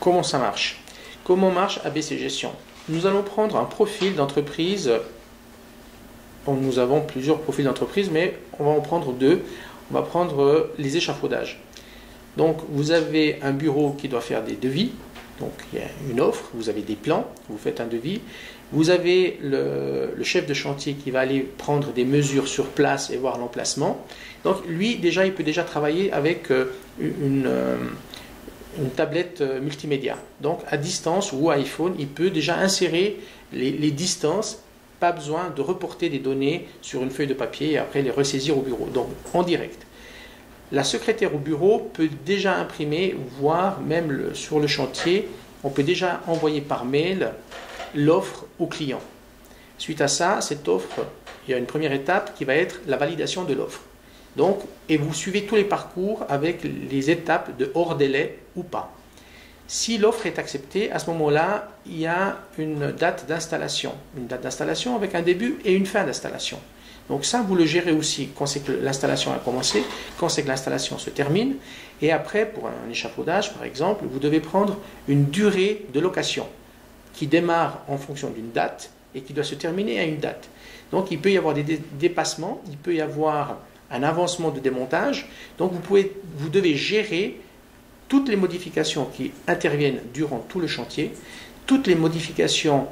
Comment ça marche? Comment marche ABC Gestion? Nous allons prendre un profil d'entreprise. Nous avons plusieurs profils d'entreprise, mais on va en prendre deux. On va prendre les échafaudages. Donc, vous avez un bureau qui doit faire des devis. Donc, il y a une offre, vous avez des plans, vous faites un devis. Vous avez le chef de chantier qui va aller prendre des mesures sur place et voir l'emplacement. Donc, lui, déjà, il peut déjà travailler avec une tablette multimédia. Donc, à distance ou à iPhone, il peut déjà insérer les distances. Pas besoin de reporter des données sur une feuille de papier et après les ressaisir au bureau. Donc, en direct. La secrétaire au bureau peut déjà imprimer, voire même sur le chantier, on peut déjà envoyer par mail l'offre au client. Suite à ça, cette offre, il y a une première étape qui va être la validation de l'offre. Donc, et vous suivez tous les parcours avec les étapes de hors délai ou pas. Si l'offre est acceptée, à ce moment-là, il y a une date d'installation. Une date d'installation avec un début et une fin d'installation. Donc ça, vous le gérez aussi quand c'est que l'installation a commencé, quand c'est que l'installation se termine. Et après, pour un échafaudage, par exemple, vous devez prendre une durée de location qui démarre en fonction d'une date et qui doit se terminer à une date. Donc il peut y avoir des dépassements, il peut y avoir un avancement de démontage. Donc vous devez gérer toutes les modifications qui interviennent durant tout le chantier, toutes les modifications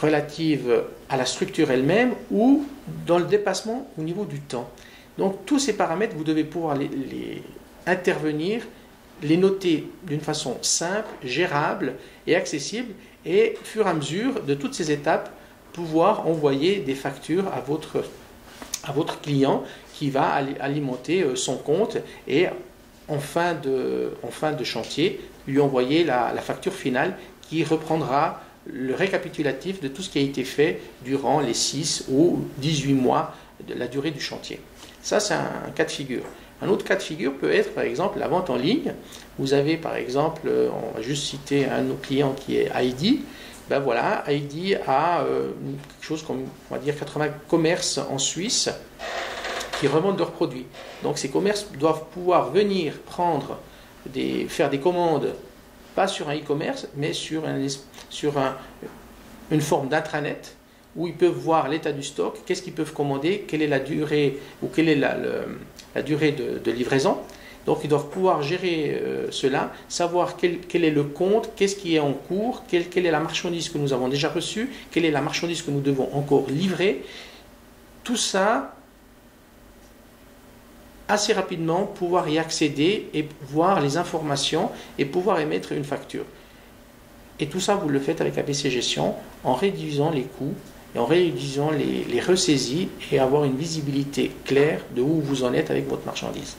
relatives à la structure elle-même ou dans le dépassement au niveau du temps. Donc tous ces paramètres, vous devez pouvoir les intervenir, les noter d'une façon simple, gérable et accessible, et au fur et à mesure de toutes ces étapes, pouvoir envoyer des factures à votre client qui va alimenter son compte et en fin de chantier, lui envoyer la facture finale qui reprendra le récapitulatif de tout ce qui a été fait durant les 6 ou 18 mois de la durée du chantier. Ça, c'est un cas de figure. Un autre cas de figure peut être, par exemple, la vente en ligne. Vous avez, par exemple, on va juste citer un de nos clients qui est Heidi. Ben voilà, Heidi a quelque chose comme, on va dire, 80 commerces en Suisse qui revendent leurs produits. Donc ces commerces doivent pouvoir venir faire des commandes, pas sur un e-commerce, mais sur une forme d'intranet où ils peuvent voir l'état du stock, qu'est-ce qu'ils peuvent commander, quelle est la durée ou quelle est la durée de livraison. Donc ils doivent pouvoir gérer cela, savoir quel est le compte, qu'est-ce qui est en cours, quelle est la marchandise que nous avons déjà reçue, quelle est la marchandise que nous devons encore livrer. Tout ça, assez rapidement, pouvoir y accéder et voir les informations et pouvoir émettre une facture. Et tout ça, vous le faites avec ABC Gestion en réduisant les coûts et en réduisant les ressaisies et avoir une visibilité claire de où vous en êtes avec votre marchandise.